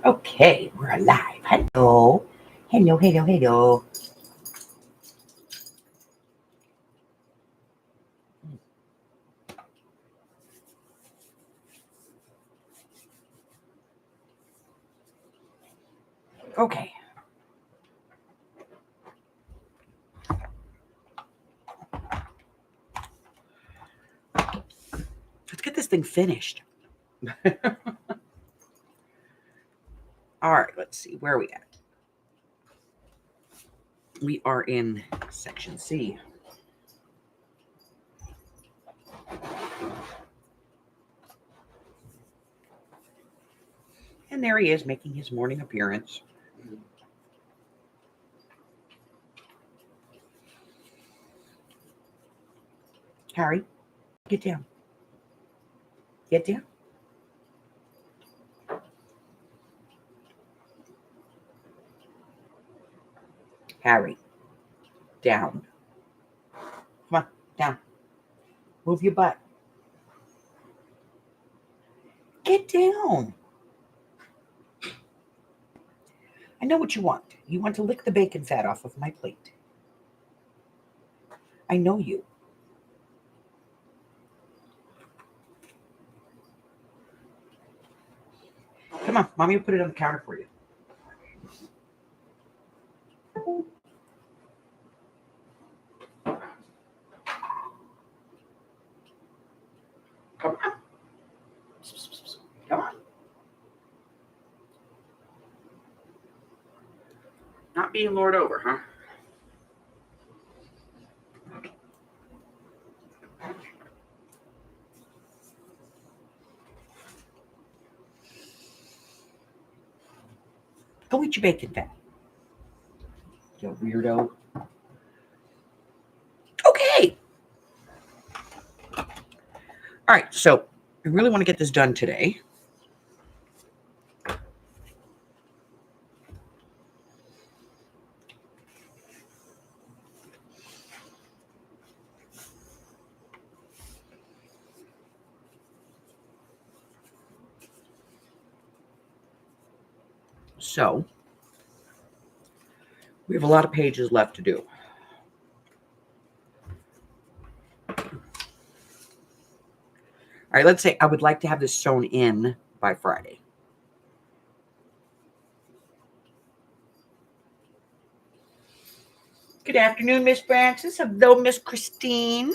Okay, we're alive. Hello. Hello, hello, hello. Okay. Let's get this thing finished. All right, let's see. Where are we at? We are in section C. And there he is making his morning appearance. Harry, get down. Get down. Harry, down. Come on, down. Move your butt. Get down. I know what you want. You want to lick the bacon fat off of my plate. I know you. Come on, Mommy will put it on the counter for you. Come on. Come on. Not being lured over, huh? Go eat your bacon fat. You weirdo. Okay. All right, so I really want to get this done today. So we have a lot of pages left to do. All right, let's say I would like to have this sewn in by Friday. Good afternoon, Miss Francis. Hello, Miss Christine.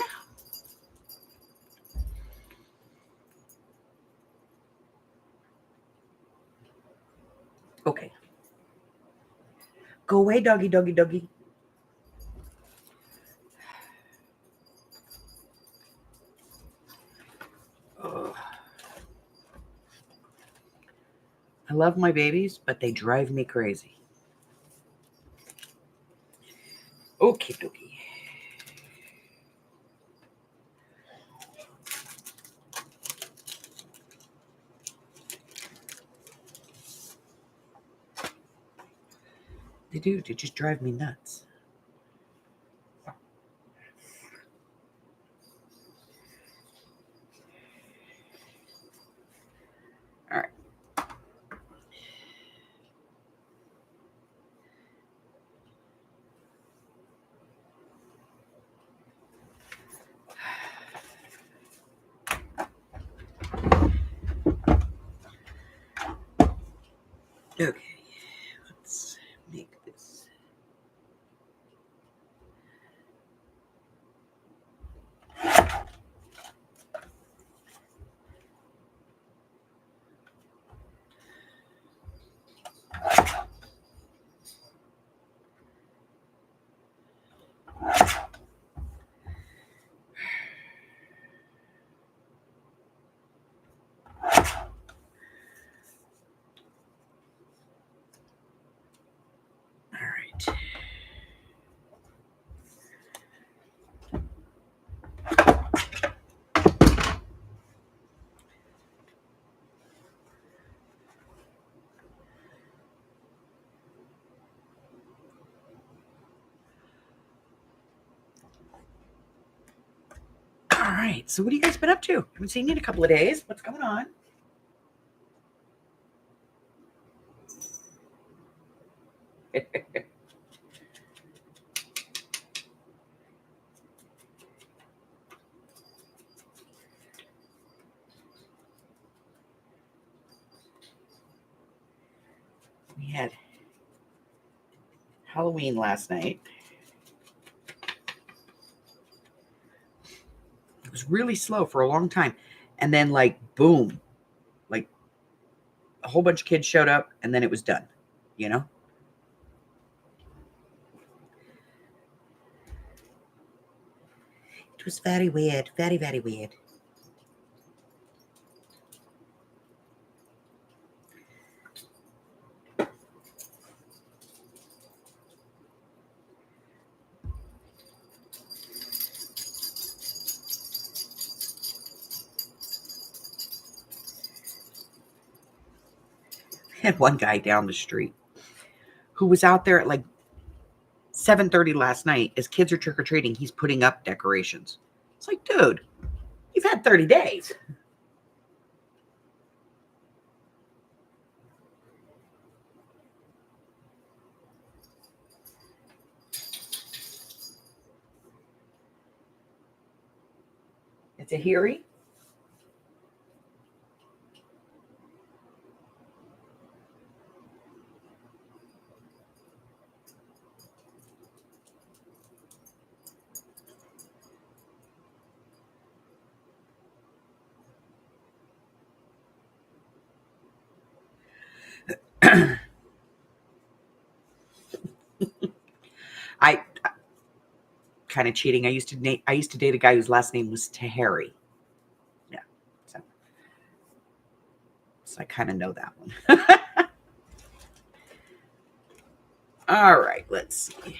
Okay. Go away, doggy, doggy, doggy. I love my babies, but they drive me crazy. Okay, dokie. They do. They just drive me nuts. All right. Okay. Let's make this. All right. So what have you guys been up to? Haven't seen you in a couple of days. What's going on? We had Halloween last night. It was really slow for a long time. And then, like, boom, like a whole bunch of kids showed up and then it was done, you know? It was very weird. Very, very weird. I had one guy down the street who was out there at like 7:30 last night. As kids are trick-or-treating, he's putting up decorations. It's like, dude, you've had 30 days. It's a Heary. I kind of cheating. I used to date a guy whose last name was Tahari. Yeah, so I kind of know that one. All right, let's see.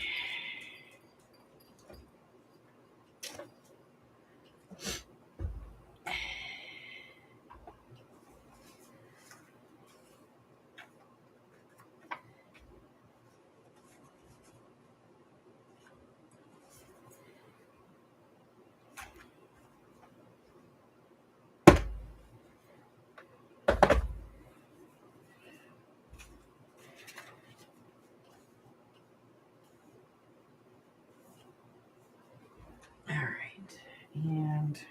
All right, and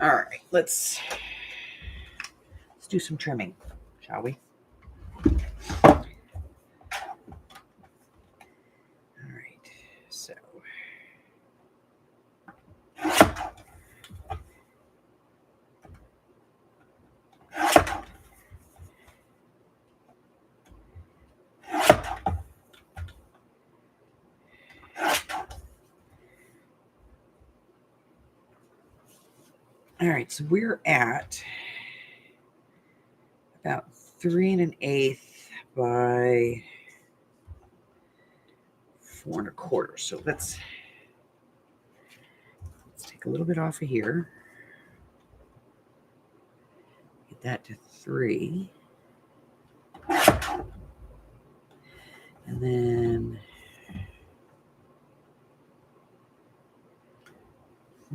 all right, let's do some trimming, shall we? All right, so all right, so we're at about 3 1/8 by 4 1/4. So let's take a little bit off of here. Get that to 3. And then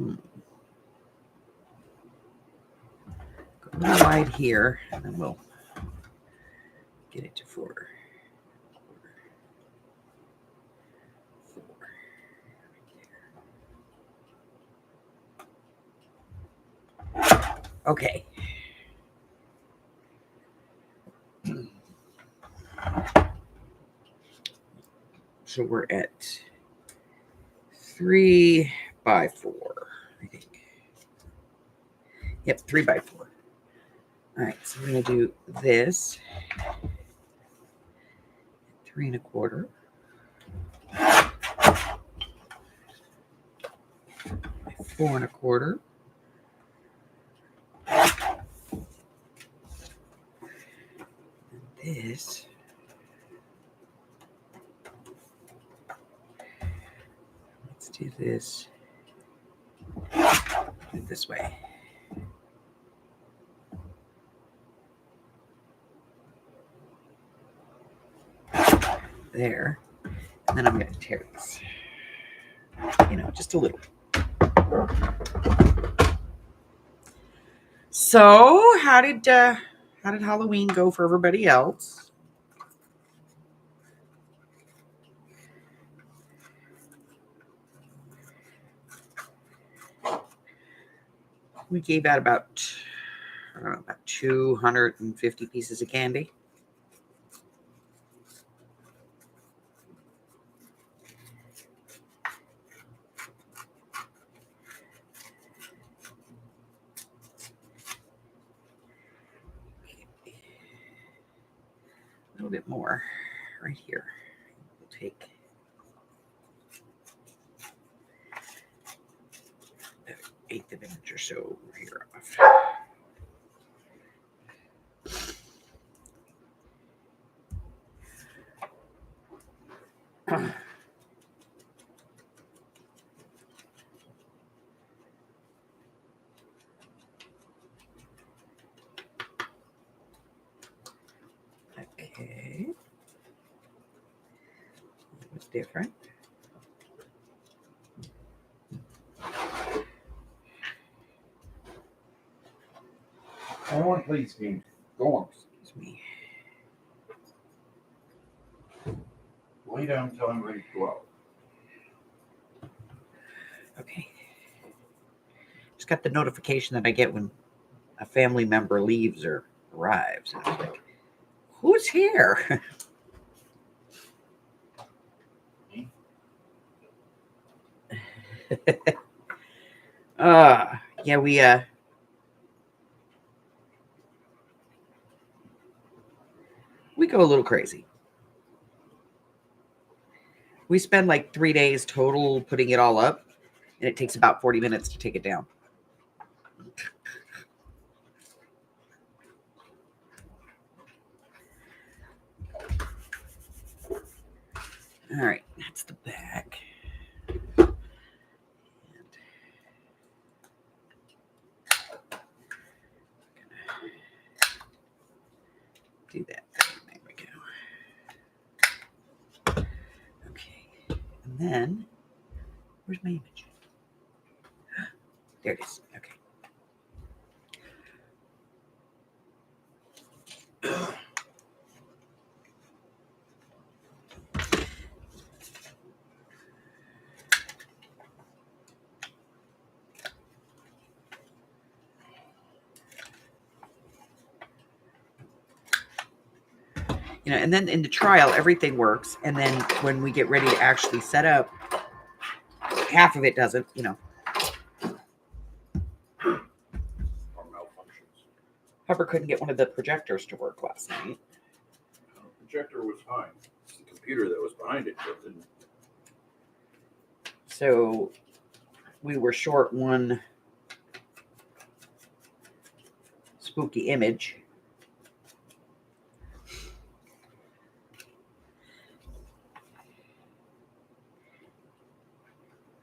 go a little wide here, and then we'll get it to 4. Okay. So we're at 3 by 4, I think. Yep, 3 by 4. All right, so we're going to do this 3 1/4. 4 1/4. And this let's do this this way. There. And then I'm going to tear this, just a little. So, how did Halloween go for everybody else? We gave out about 250 pieces of candy. A little bit more right here. We'll take an eighth of an inch or so over here off. Okay. It was different. I want please game. Go on. Excuse me. Lay down until I'm ready to go out. Okay. Just got the notification that I get when a family member leaves or arrives. And I was like, who's here? Yeah, we go a little crazy. We spend like 3 days total putting it all up, and it takes about 40 minutes to take it down. All right, that's the back. Do that. There we go. Okay, and then where's my image? There it is. Okay. And then in the trial, everything works. And then when we get ready to actually set up, half of it doesn't, Or malfunctions. Hubbard couldn't get one of the projectors to work last night. The projector was fine. It's the computer that was behind it that didn't. So we were short one spooky image.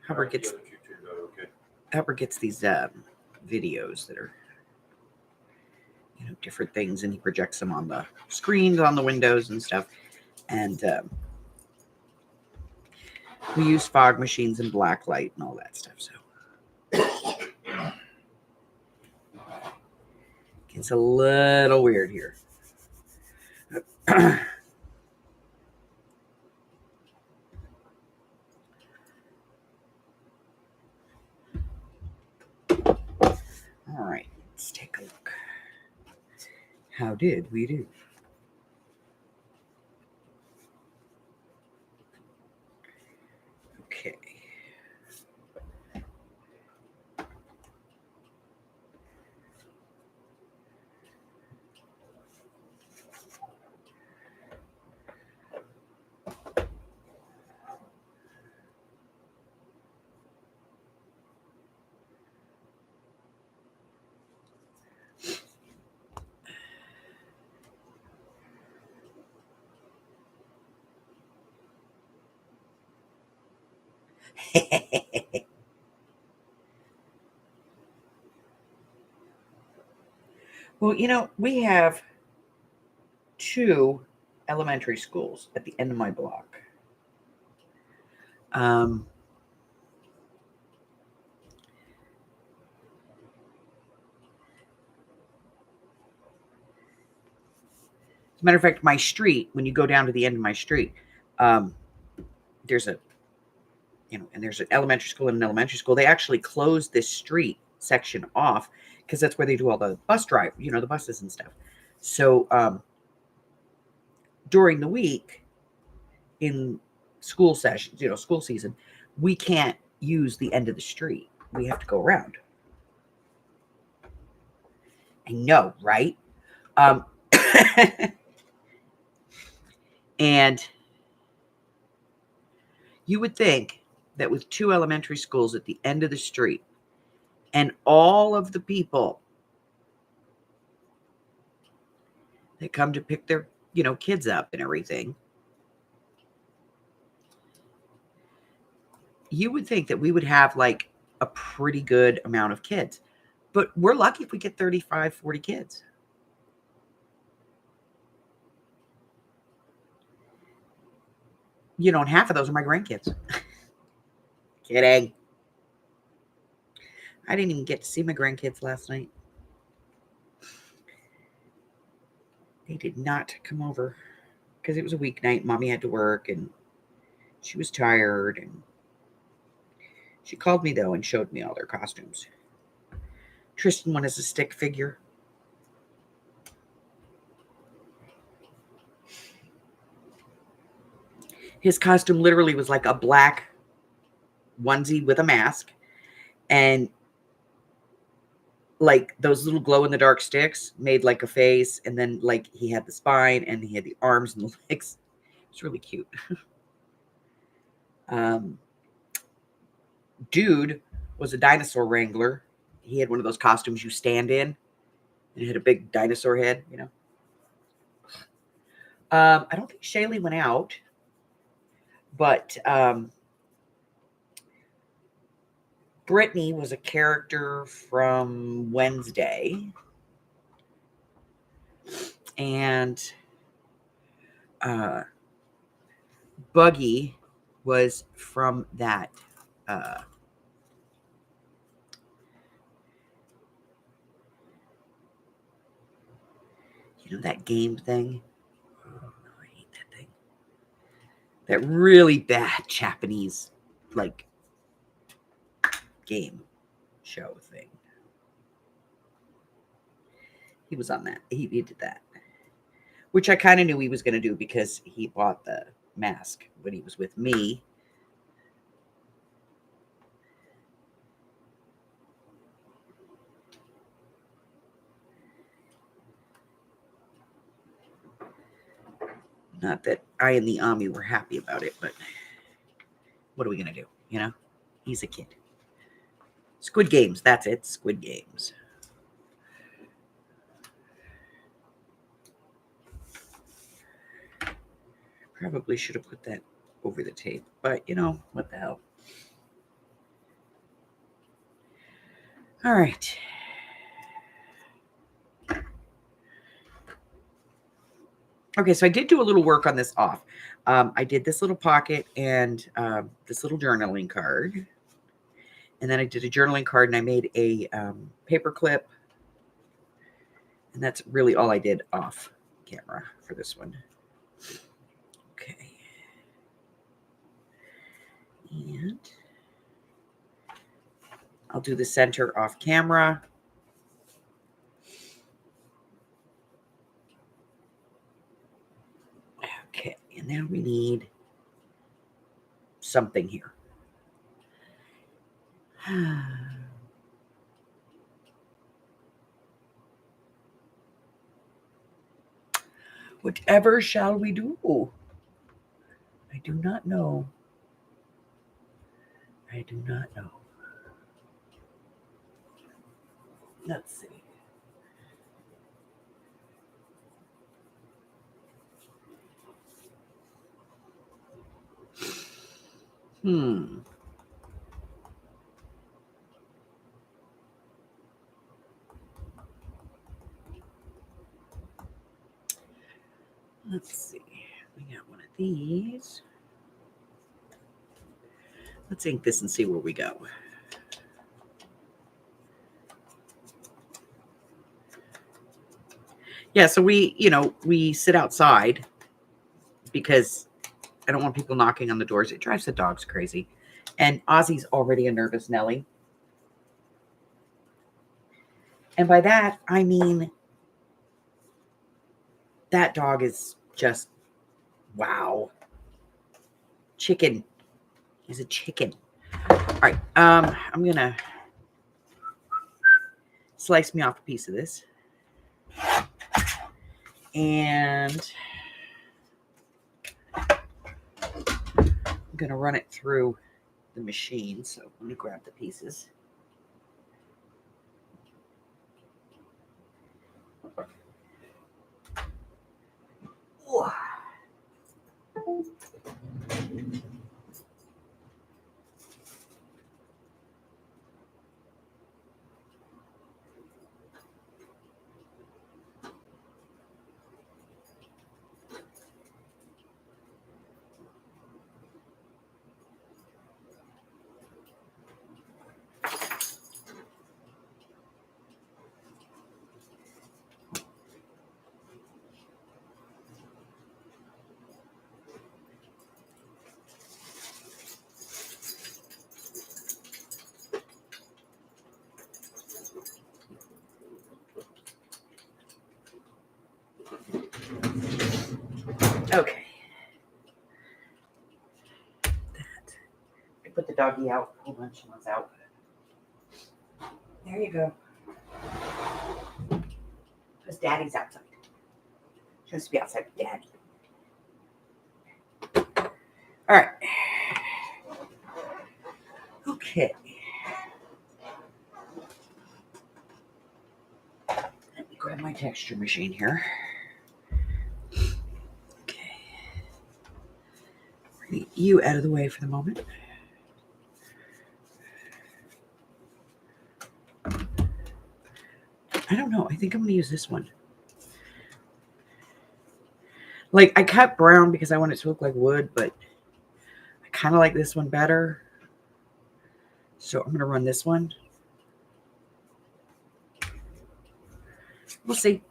Hubbard gets these videos that are different things, and he projects them on the screens on the windows and stuff. And we use fog machines and black light and all that stuff. So it's a little weird here. All right, let's take a look. How did we do? Okay. Well, we have 2 elementary schools at the end of my block. As a matter of fact, my street, when you go down to the end of my street, there's a, and there's an elementary school and an elementary school. They actually closed this street section off because that's where they do all the bus drive, the buses and stuff. So during the week in school sessions, school season, we can't use the end of the street. We have to go around. I know, right? And you would think that with 2 elementary schools at the end of the street and all of the people that come to pick their, kids up and everything, you would think that we would have like a pretty good amount of kids. But we're lucky if we get 35, 40 kids. And half of those are my grandkids. Kidding. I didn't even get to see my grandkids last night. They did not come over because it was a weeknight. Mommy had to work and she was tired. And she called me, though, and showed me all their costumes. Tristan went as a stick figure. His costume literally was like a black onesie with a mask and like those little glow-in-the-dark sticks made like a face, and then like he had the spine and he had the arms and the legs. It's really cute. Dude was a dinosaur wrangler. He had one of those costumes you stand in, and it had a big dinosaur head, I don't think Shaylee went out, but Brittany was a character from Wednesday, and Buggy was from that that game thing. Oh, I hate that thing. That really bad Japanese like game show thing. He was on that. He did that, which I kind of knew he was going to do because he bought the mask when he was with me. Not that I and the Ami were happy about it, but what are we going to do? He's a kid. Squid Games. That's it. Squid Games. Probably should have put that over the tape, but what the hell. All right. Okay, so I did do a little work on this off. I did this little pocket and this little journaling card. And then I did a journaling card and I made a paper clip. And that's really all I did off camera for this one. Okay. And I'll do the center off camera. Okay, and now we need something here. Whatever shall we do? I do not know. I do not know. Let's see. Let's see. We got one of these. Let's ink this and see where we go. Yeah, so we sit outside because I don't want people knocking on the doors. It drives the dogs crazy. And Ozzy's already a nervous Nelly. And by that, I mean that dog is just, wow. Chicken. He's a chicken. All right. I'm going to slice me off a piece of this. And I'm going to run it through the machine. So let me grab the pieces. Ooh. Okay. I put the doggy out. Hold on, she wants out. There you go. Because Daddy's outside. She wants to be outside with Daddy. All right. Okay. Let me grab my texture machine here. Okay. Bring you out of the way for the moment. I don't know. I think I'm going to use this one. Like, I cut brown because I want it to look like wood, but I kind of like this one better. So I'm going to run this one. We'll see.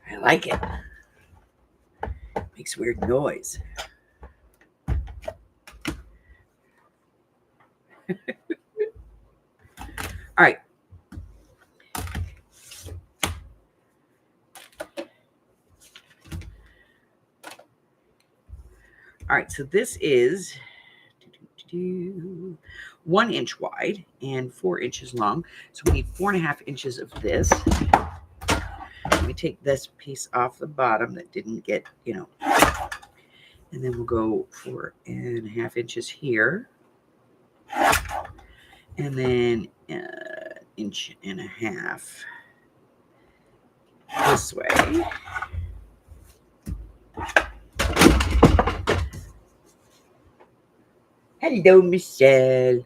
I like it. Makes weird noise. All right. All right, so this is 1 inch wide and 4 inches long. So we need 4.5 inches of this. Let me take this piece off the bottom that didn't get, and then we'll go 4.5 inches here. And then 1.5 inches this way. Hello, Michelle.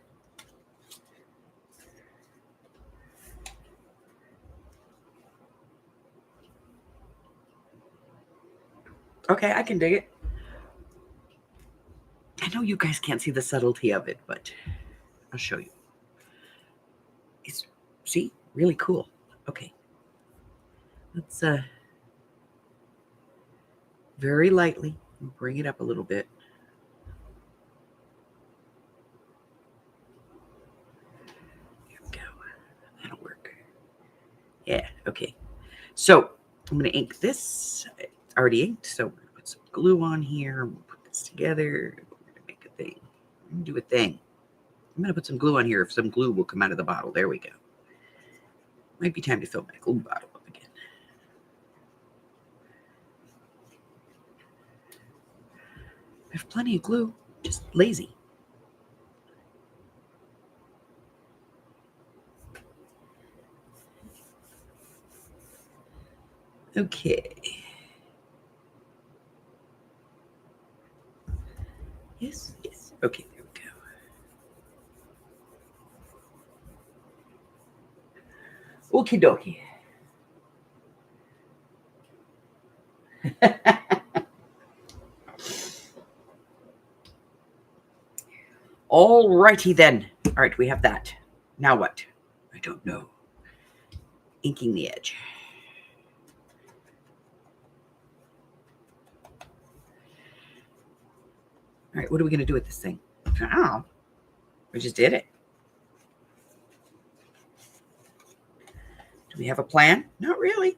Okay, I can dig it. I know you guys can't see the subtlety of it, but I'll show you. It's, see, really cool. Okay. Let's very lightly bring it up a little bit. Here we go. That'll work. Yeah, okay. So I'm going to ink this. It's already inked, so we're going to put some glue on here. We'll put this together. We're going to make a thing. We're going to do a thing. I'm going to put some glue on here. If some glue will come out of the bottle. There we go. Might be time to fill my glue bottle up again. I have plenty of glue. Just lazy. Okay. Yes, yes. Okay, there we go. Okie dokie. All righty then. All right, we have that. Now what? I don't know. Inking the edge. All right, what are we going to do with this thing? I don't know. We just did it. Do we have a plan? Not really.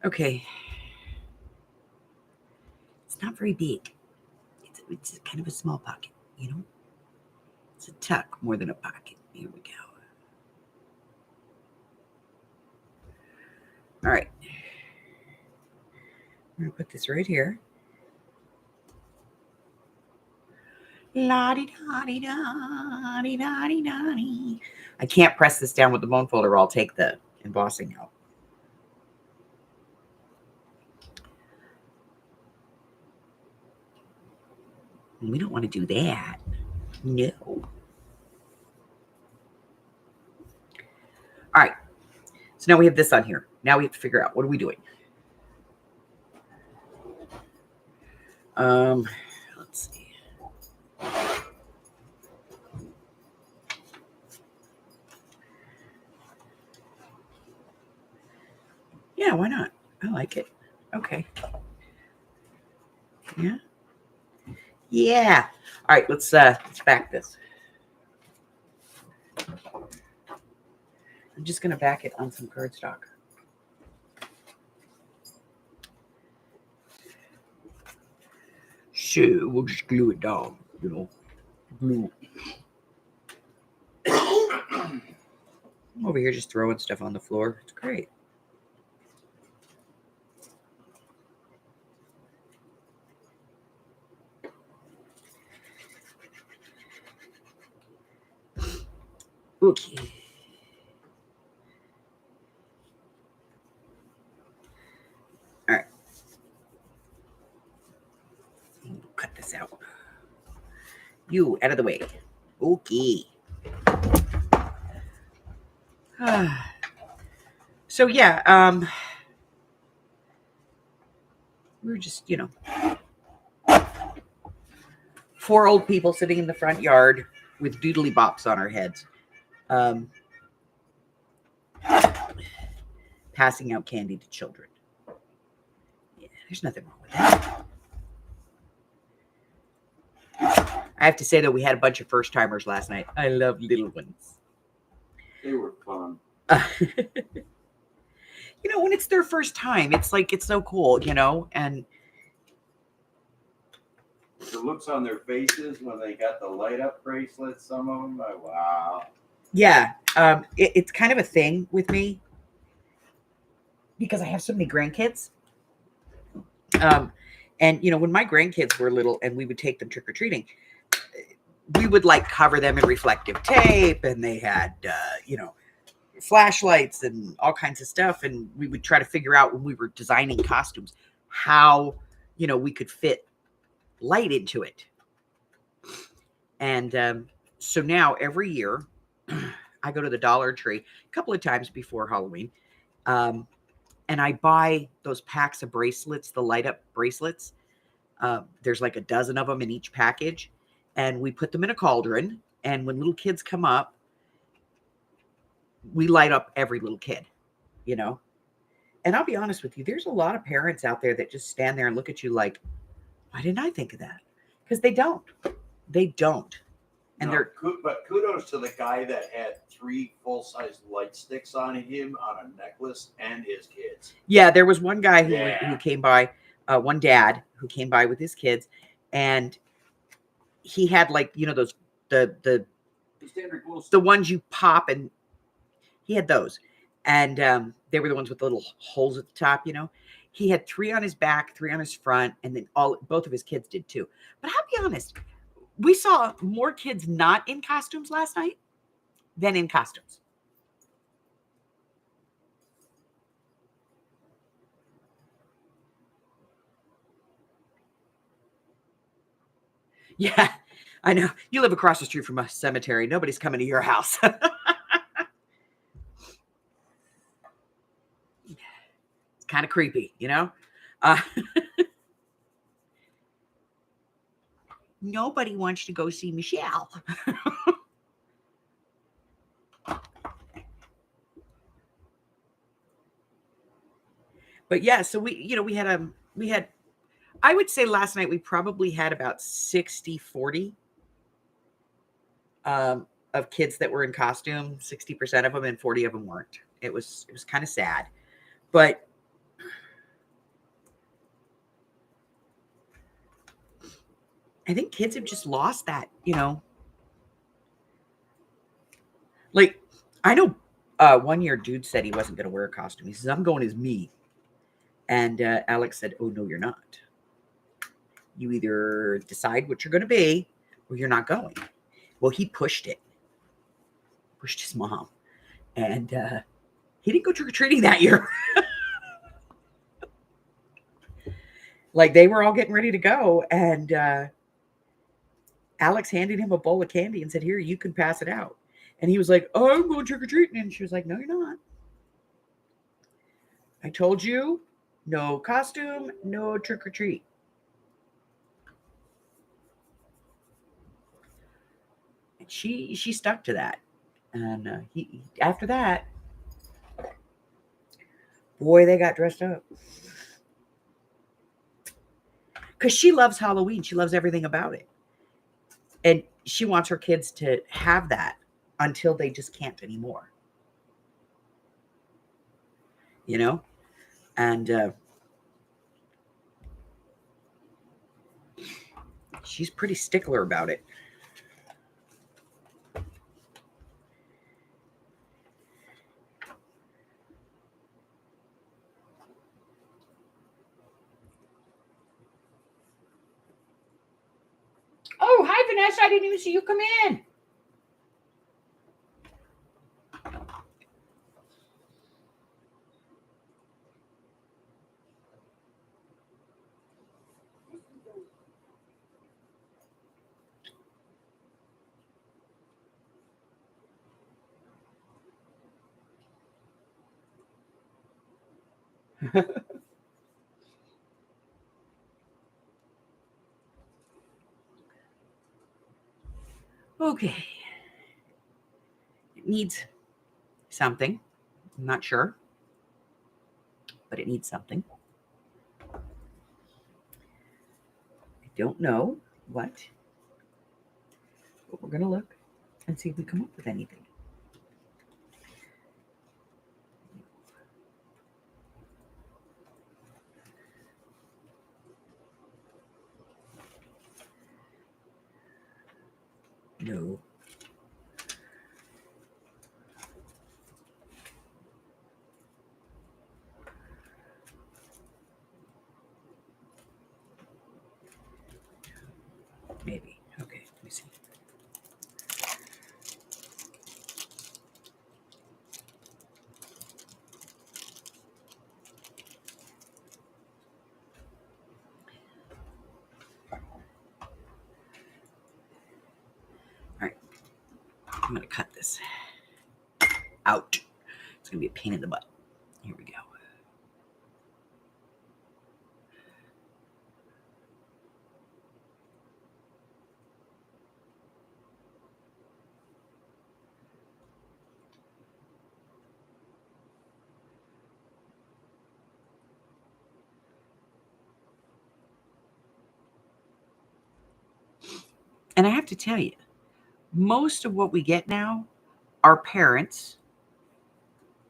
Okay. It's not very big. It's kind of a small pocket, you know? It's a tuck more than a pocket. Here we go. All right. I'm going to put this right here. La-di-da-di-da-di-da-di-da-di. I can't press this down with the bone folder or I'll take the embossing out. We don't want to do that. No. All right. So now we have this on here. Now we have to figure out, what are we doing? Let's see. Yeah, why not? I like it. Okay. Yeah. Yeah. All right, let's back this. I'm just going to back it on some cardstock. So we'll just glue it down, you know. Glue. I'm over here just throwing stuff on the floor. It's great. Okay. All right. Cut this out. You out of the way. Okay. So yeah, we were just, you know, 4 old people sitting in the front yard with doodly bops on our heads, passing out candy to children. Yeah, there's nothing wrong with that. I have to say, though, we had a bunch of first timers last night. I love little ones. They were fun. You know, when it's their first time, it's like, it's so cool, you know, and The looks on their faces when they got the light up bracelets, some of them, wow. yeah, it's kind of a thing with me because I have so many grandkids. And, you know, when my grandkids were little and we would take them trick-or-treating, we would like cover them in reflective tape, and they had, you know, flashlights and all kinds of stuff. And we would try to figure out when we were designing costumes how, you know, we could fit light into it. And so now every year I go to the Dollar Tree a couple of times before Halloween. And I buy those packs of bracelets, the light up bracelets. There's like a dozen of them in each package. And we put them in a cauldron. And when little kids come up, we light up every little kid, you know. And I'll be honest with you, there's a lot of parents out there that just stand there and look at you like, why didn't I think of that? Because they don't. They don't. And no, but kudos to the guy that had 3 full-size light sticks on him on a necklace and his kids. Yeah, there was one guy who came by, one dad who came by with his kids, and he had, like, you know, those the standard glow the ones you pop, and he had those, and they were the ones with the little holes at the top, you know. He had 3 on his back, 3 on his front, and then both of his kids did too. But I'll be honest, We saw more kids not in costumes last night than in costumes. Yeah, I know. You live across the street from a cemetery. Nobody's coming to your house. It's kind of creepy, you know? Uh, nobody wants to go see Michelle. But yeah, so we had, I would say last night we probably had about 60-40 of kids that were in costume, 60% of them, and 40 of them weren't. It was kind of sad. But I think kids have just lost that, like, I know 1 year dude said he wasn't going to wear a costume. He says, I'm going as me. And Alex said, oh, no, you're not. You either decide what you're going to be or you're not going. Well, he pushed his mom. And he didn't go trick-or-treating that year. Like, they were all getting ready to go. And Alex handed him a bowl of candy and said, here, you can pass it out. And he was like, oh, I'm going trick-or-treating. And she was like, no, you're not. I told you, no costume, no trick-or-treat. And she stuck to that. And he after that, boy, they got dressed up. Because she loves Halloween. She loves everything about it. And she wants her kids to have that until they just can't anymore. And she's pretty stickler about it. Oh, hi, Vanessa. I didn't even see you come in. Okay. It needs something. I'm not sure, but it needs something. I don't know what, but we're going to look and see if we come up with anything. No. Maybe. Okay, let me see. All right. I'm going to cut this out. It's going to be a pain in the butt. Here we go. And I have to tell you, most of what we get now are parents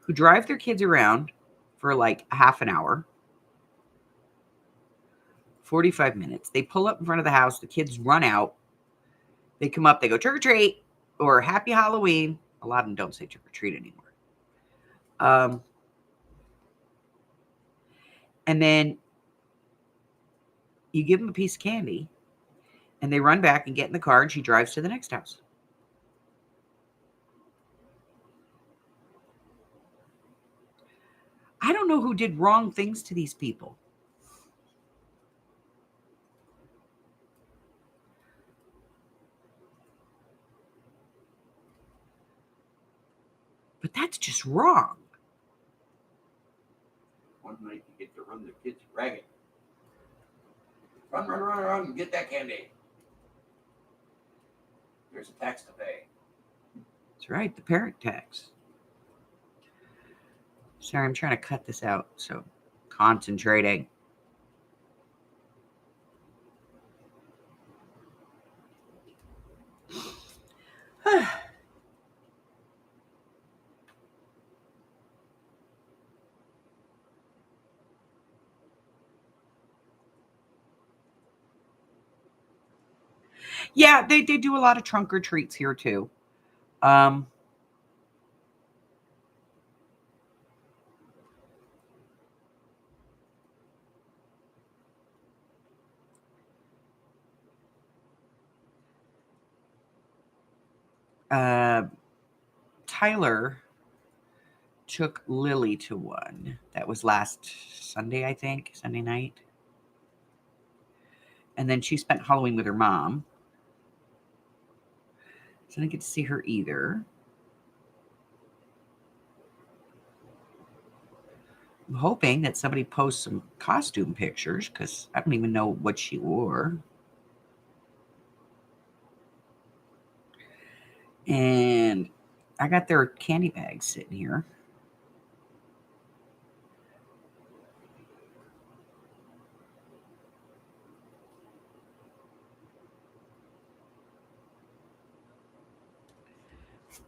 who drive their kids around for like a half an hour, 45 minutes. They pull up in front of the house. The kids run out. They come up. They go trick or treat or happy Halloween. A lot of them don't say trick or treat anymore. And then you give them a piece of candy. And they run back and get in the car, and she drives to the next house. I don't know who did wrong things to these people. But that's just wrong. One night you get to run the kids ragged. Run, and get that candy. There's a tax to pay. That's right, the parent tax. Sorry, I'm trying to cut this out, so concentrating. Yeah, they do a lot of trunk or treats here too. Tyler took Lily to one. That was last Sunday, I think, Sunday night. And then she spent Halloween with her mom. So I didn't get to see her either. I'm hoping that somebody posts some costume pictures because I don't even know what she wore. And I got their candy bags sitting here.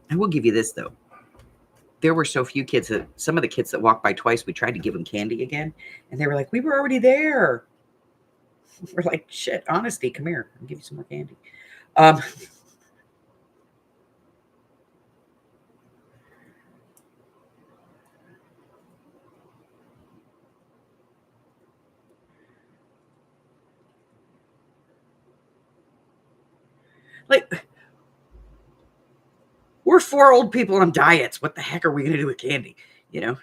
I will give you this, though. There were so few kids that some of the kids that walked by twice, we tried to give them candy again. And they were like, we were already there. We're like, shit, honesty, come here. I'll give you some more candy. Like, we're 4 old people on diets. What the heck are we going to do with candy? You know?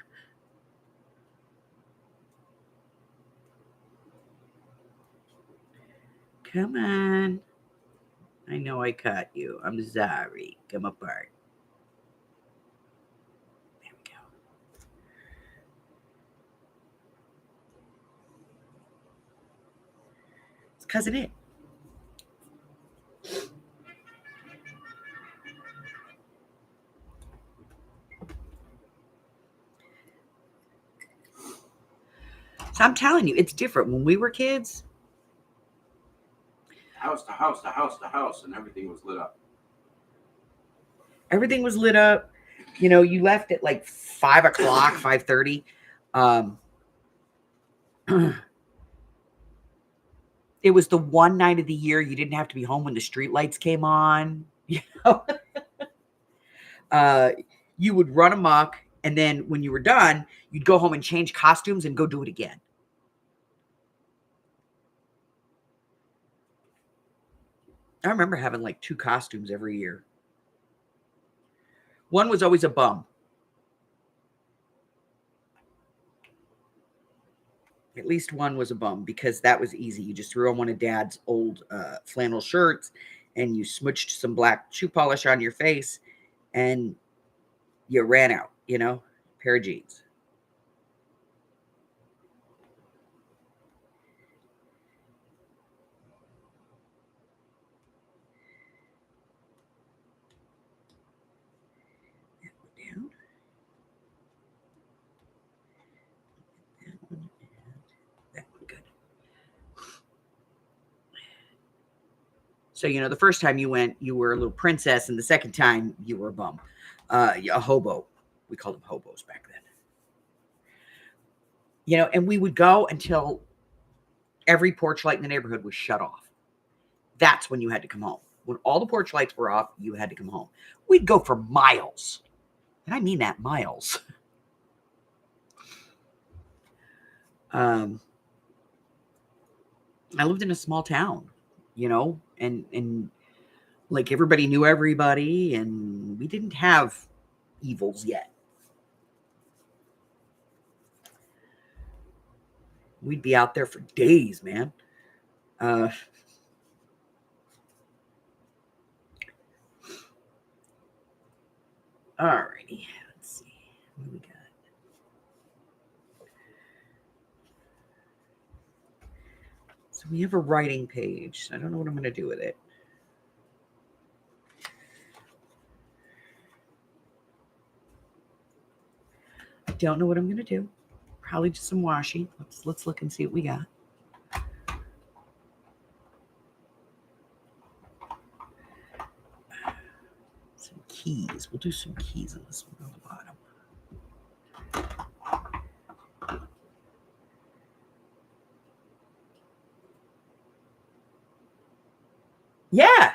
Come on. I know I caught you. I'm sorry. Come apart. There we go. It's cousin it. So I'm telling you, it's different. When we were kids, House to house to house to house, and everything was lit up. everything was lit up. You know, you left at like 5 o'clock, 5:30. It was the one night of the year you didn't have to be home when the street lights came on. You know, you would run amok, and then when you were done, you'd go home and change costumes and go do it again. I remember having like 2 costumes every year. One was always a bum. At least one was a bum because that was easy. You just threw on one of Dad's old flannel shirts and you smooched some black shoe polish on your face and you ran out, you know, pair of jeans. Down. That one good. So, you know, the first time you went, you were a little princess, and the second time you were a bum, a hobo. We called them hobos back then. You know, and we would go until every porch light in the neighborhood was shut off. That's when you had to come home. When all the porch lights were off, you had to come home. We'd go for miles. And I mean that, miles. I lived in a small town. you know, and like everybody knew everybody, and we didn't have evils yet. We'd be out there for days, man. Uh, Alrighty, let's see what we got. So we have a writing page. I don't know what I'm going to do with it. I don't know what I'm going to do. Probably just some washi. Let's look and see what we got. Some keys. We'll do some keys on this one on the bottom. Yeah.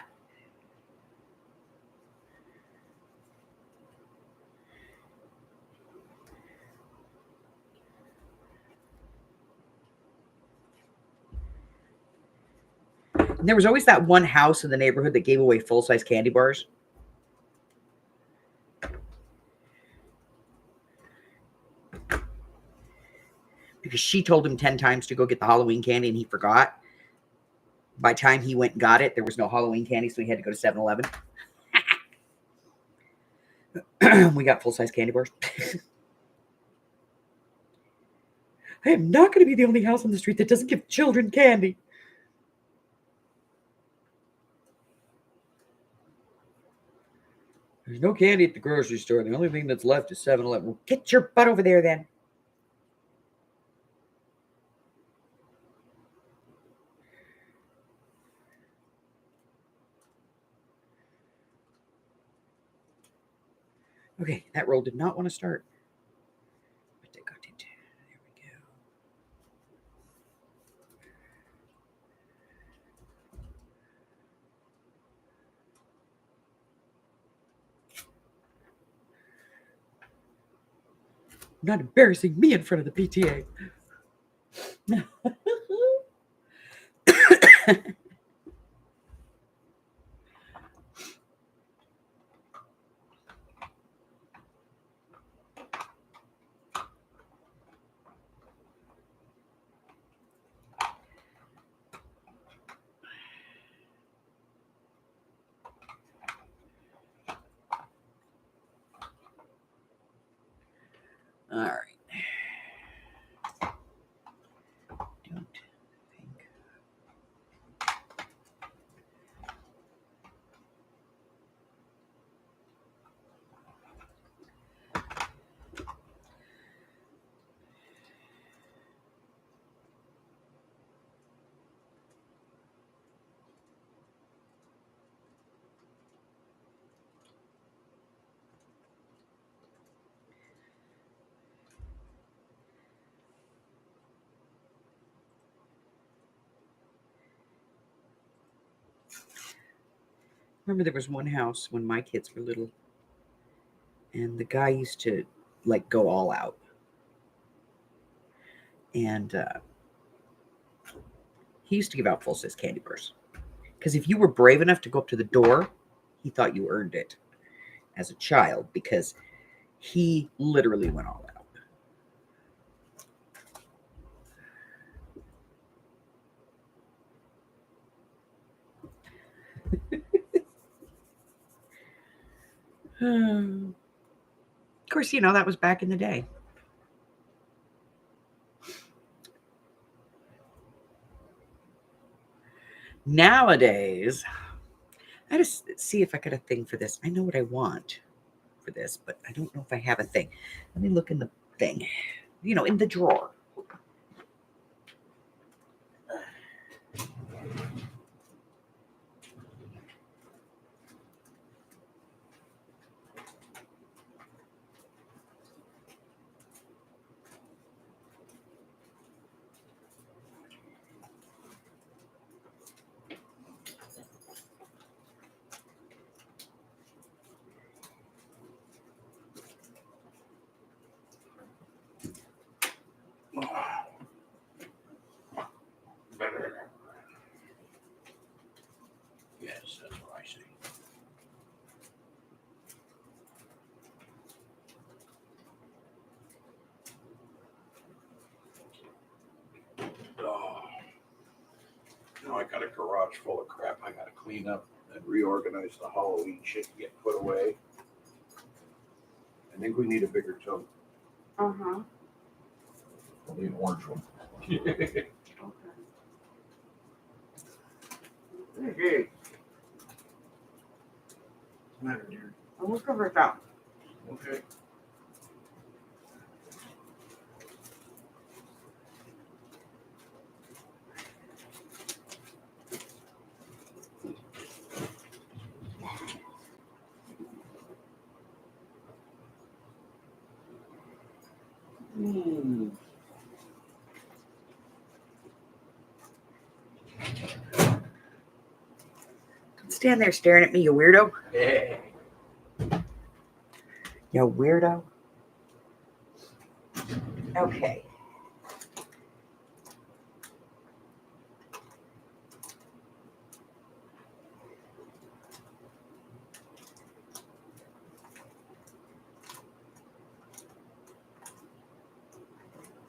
And there was always that one house in the neighborhood that gave away full-size candy bars. Because she told him 10 times to go get the Halloween candy and he forgot. By the time he went and got it, there was no Halloween candy, so he had to go to 7-Eleven. We got full-size candy bars. I am not going to be the only house on the street that doesn't give children candy. There's no candy at the grocery store. The only thing that's left is 7-Eleven. Well, get your butt over there then. Okay, that roll did not want to start. But they got it. There we go. Not embarrassing me in front of the PTA. All right. Don't think. Remember, there was one house when my kids were little, and the guy used to like go all out. And he used to give out full-size candy bars. Because if you were brave enough to go up to the door, he thought you earned it as a child, because he literally went all out. Of course, you know, that was back in the day. Nowadays, I just see if I got a thing for this. I know what I want for this, but I don't know if I have a thing. Let me look in the thing, you know, in the drawer. got a garage full of crap I gotta clean up and reorganize the Halloween shit to get put away. I think we need a bigger tote. Uh-huh. We'll need an orange one. Okay. Hey. What's the matter, dear? I'm looking for that. Okay. Don't stand there staring at me, you weirdo. Hey. You weirdo. Okay.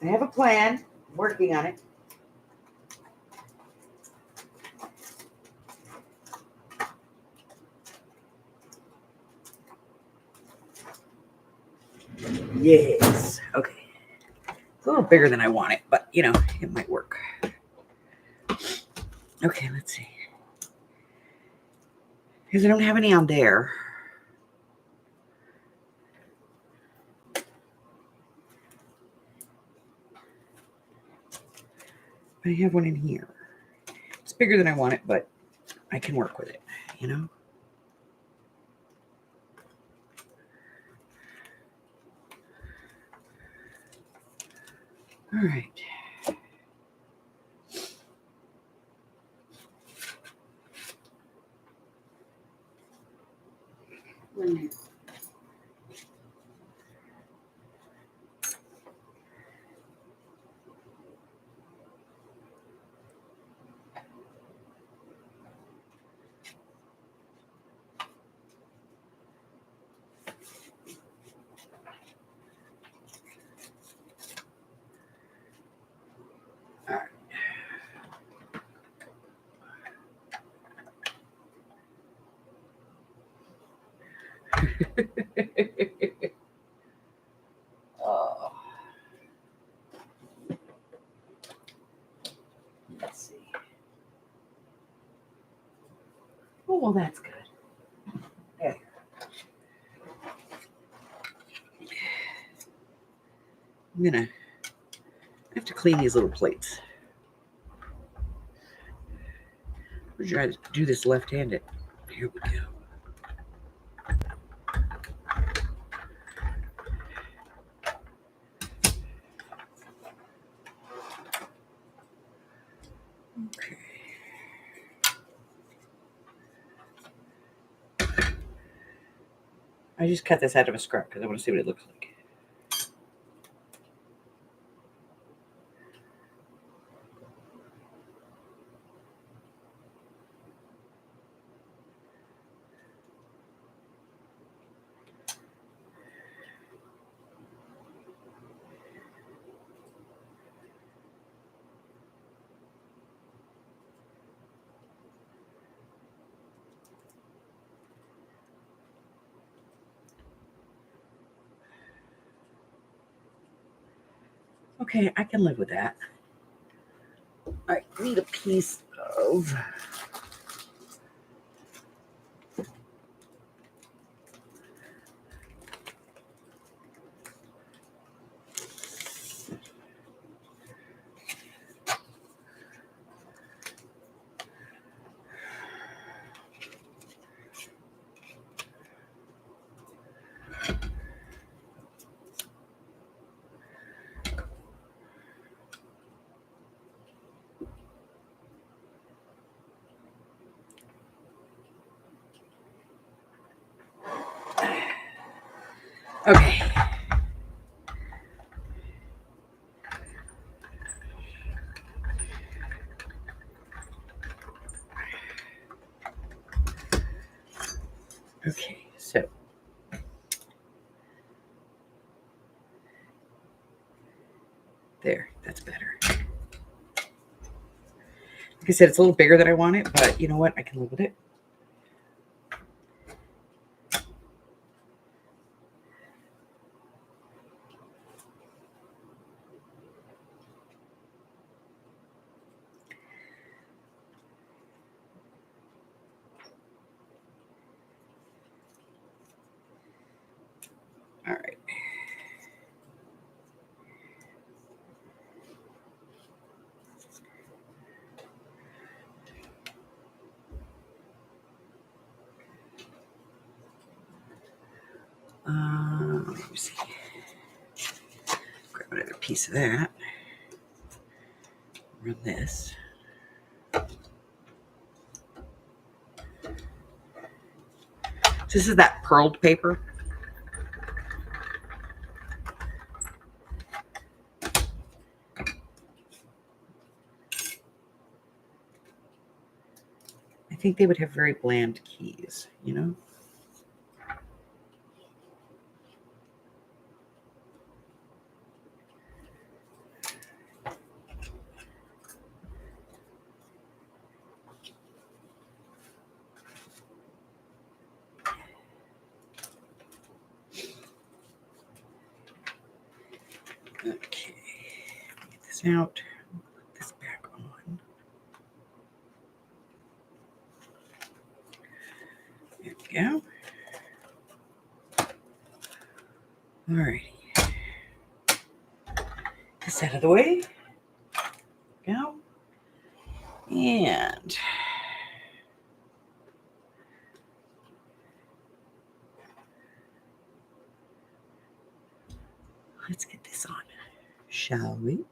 I have a plan. I'm working on it. Yes. Okay. It's a little bigger than I want it, but you know, it might work. Okay, let's see. Because I don't have any on there. But I have one in here. It's bigger than I want it, but I can work with it, you know? All right. Oh. Let's see. Oh, well, that's good. There. I have to clean these little plates. We're trying to do this left-handed. Here we go. Okay. I just cut this out of a scrap because I want to see what it looks like. Okay, I can live with that. I need a piece of... Okay. Okay, so there, that's better. Like I said, it's a little bigger than I want it, but you know what? I can live with it. All right. Let me see. Grab another piece of that. Run this. So this is that pearled paper. I think they would have very bland keys, you know? Okay, get this out. Put this back on. There we go. Alrighty. This out of the way. Go. And let's get this on, shall we?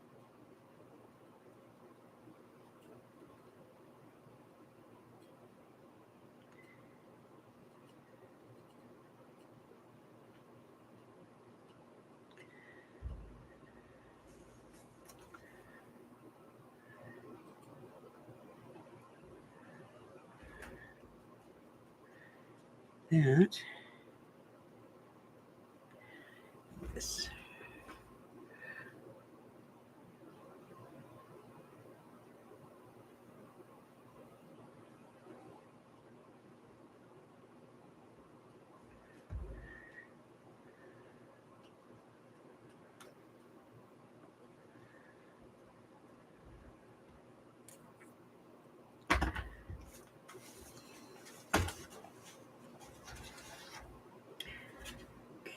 That. This.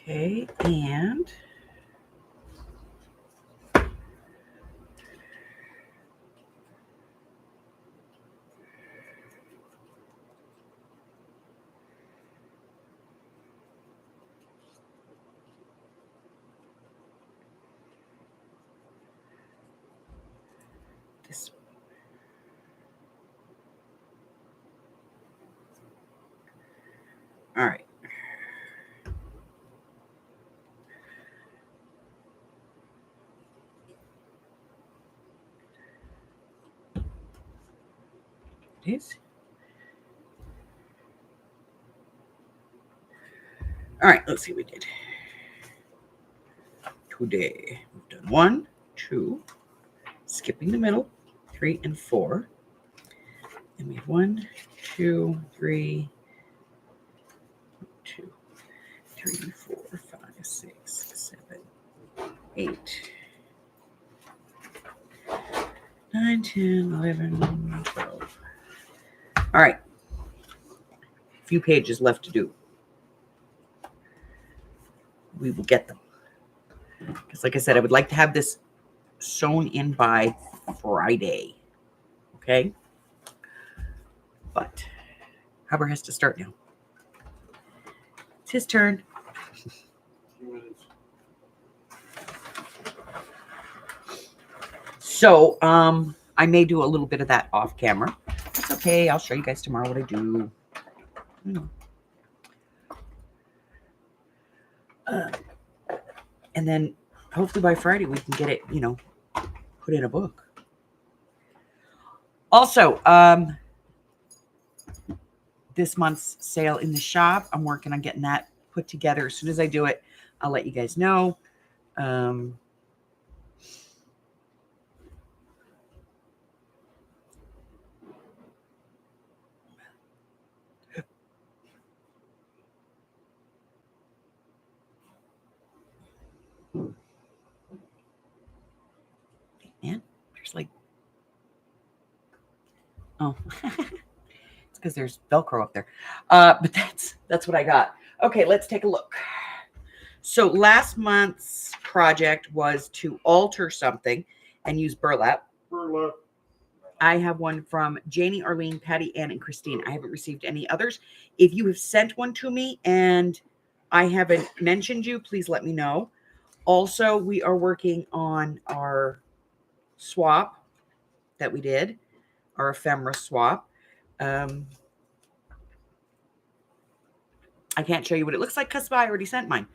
Okay, and this. All right. It is. All right, let's see what we did. Today, we've done 1, 2, skipping the middle, 3 and 4. And we have 1, 2, 3, 2, 3, 4, 5, 6, 7, 8, 9, 10, 11, 12. All right. A few pages left to do. We will get them. Because like I said, I would like to have this sewn in by Friday. Okay? But Hubbard has to start now. It's his turn. So, I may do a little bit of that off camera. It's okay. I'll show you guys tomorrow what I do. And then hopefully by Friday we can get it, put in a book. Also, this month's sale in the shop, I'm working on getting that put together. As soon as I do it, I'll let you guys know. Man, there's like, oh, it's because there's Velcro up there. But that's what I got. Okay, let's take a look. So last month's project was to alter something and use burlap. Burlap. I have one from Janie, Arlene, Patty, Ann, and Christine. I haven't received any others. If you have sent one to me and I haven't mentioned you, please let me know. Also, we are working on our swap that we did, our ephemera swap. I can't show you what it looks like because I already sent mine.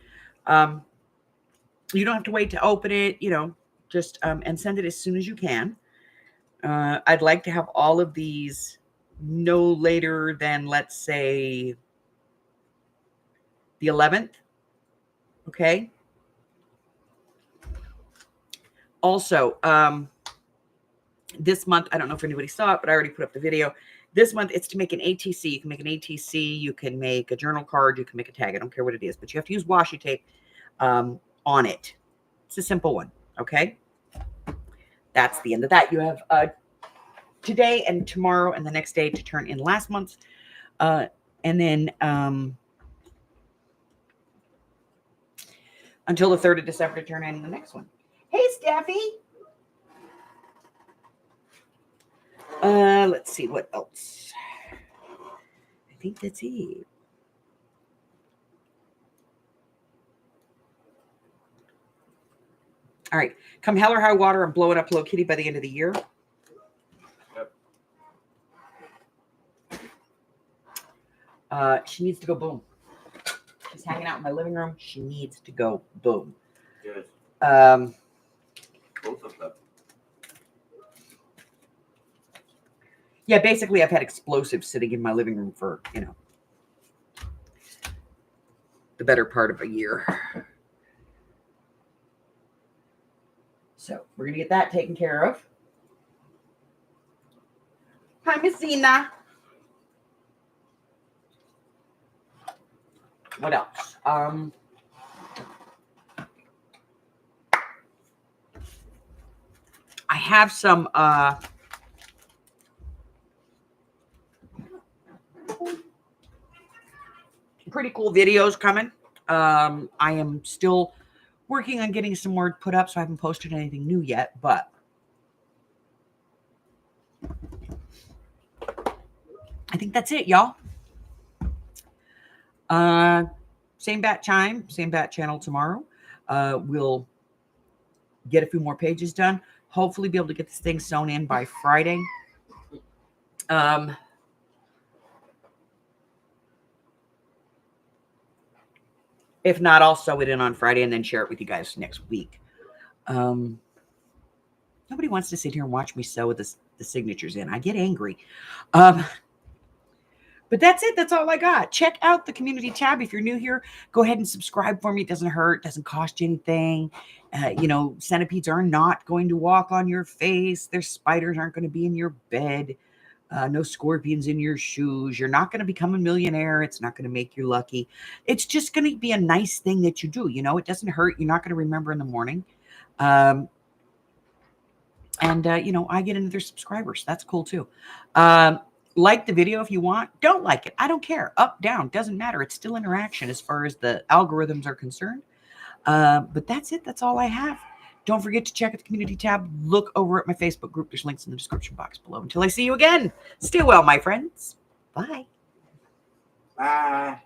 You don't have to wait to open it, just and send it as soon as you can. I'd like to have all of these no later than, let's say, the 11th. Okay. Also, this month, I don't know if anybody saw it, but I already put up the video. This month, it's to make an ATC. You can make an ATC. You can make a journal card. You can make a tag. I don't care what it is, but you have to use washi tape on it. It's a simple one. Okay. That's the end of that. You have today and tomorrow and the next day to turn in last month's. And then until the 3rd of December to turn in the next one. Hey, Steffi. Let's see what else. I think that's it. All right. Come hell or high water, I'm blowing up Hello Kitty by the end of the year. Yep. She needs to go boom. She's hanging out in my living room. She needs to go boom. Good. Both of them. Yeah, basically, I've had explosives sitting in my living room for, the better part of a year. So we're going to get that taken care of. Hi, Messina. What else? I have some pretty cool videos coming. I am still working on getting some more put up, so I haven't posted anything new yet, but I think that's it, y'all. Same bat time, same bat channel tomorrow. We'll get a few more pages done. Hopefully be able to get this thing sewn in by Friday. If not, I'll sew it in on Friday and then share it with you guys next week. Nobody wants to sit here and watch me sew with the signatures in. I get angry. But that's it. That's all I got. Check out the community tab. If you're new here, go ahead and subscribe for me. It doesn't hurt. Doesn't cost you anything. Centipedes are not going to walk on your face. Their spiders aren't going to be in your bed. No scorpions in your shoes. You're not going to become a millionaire. It's not going to make you lucky. It's just going to be a nice thing that you do. It doesn't hurt. You're not going to remember in the morning. I get another subscribers. That's cool too. Like the video if you want. Don't like it. I don't care. Up, down, doesn't matter. It's still interaction as far as the algorithms are concerned. But that's it. That's all I have. Don't forget to check out the community tab. Look over at my Facebook group. There's links in the description box below. Until I see you again, stay well, my friends. Bye. Bye.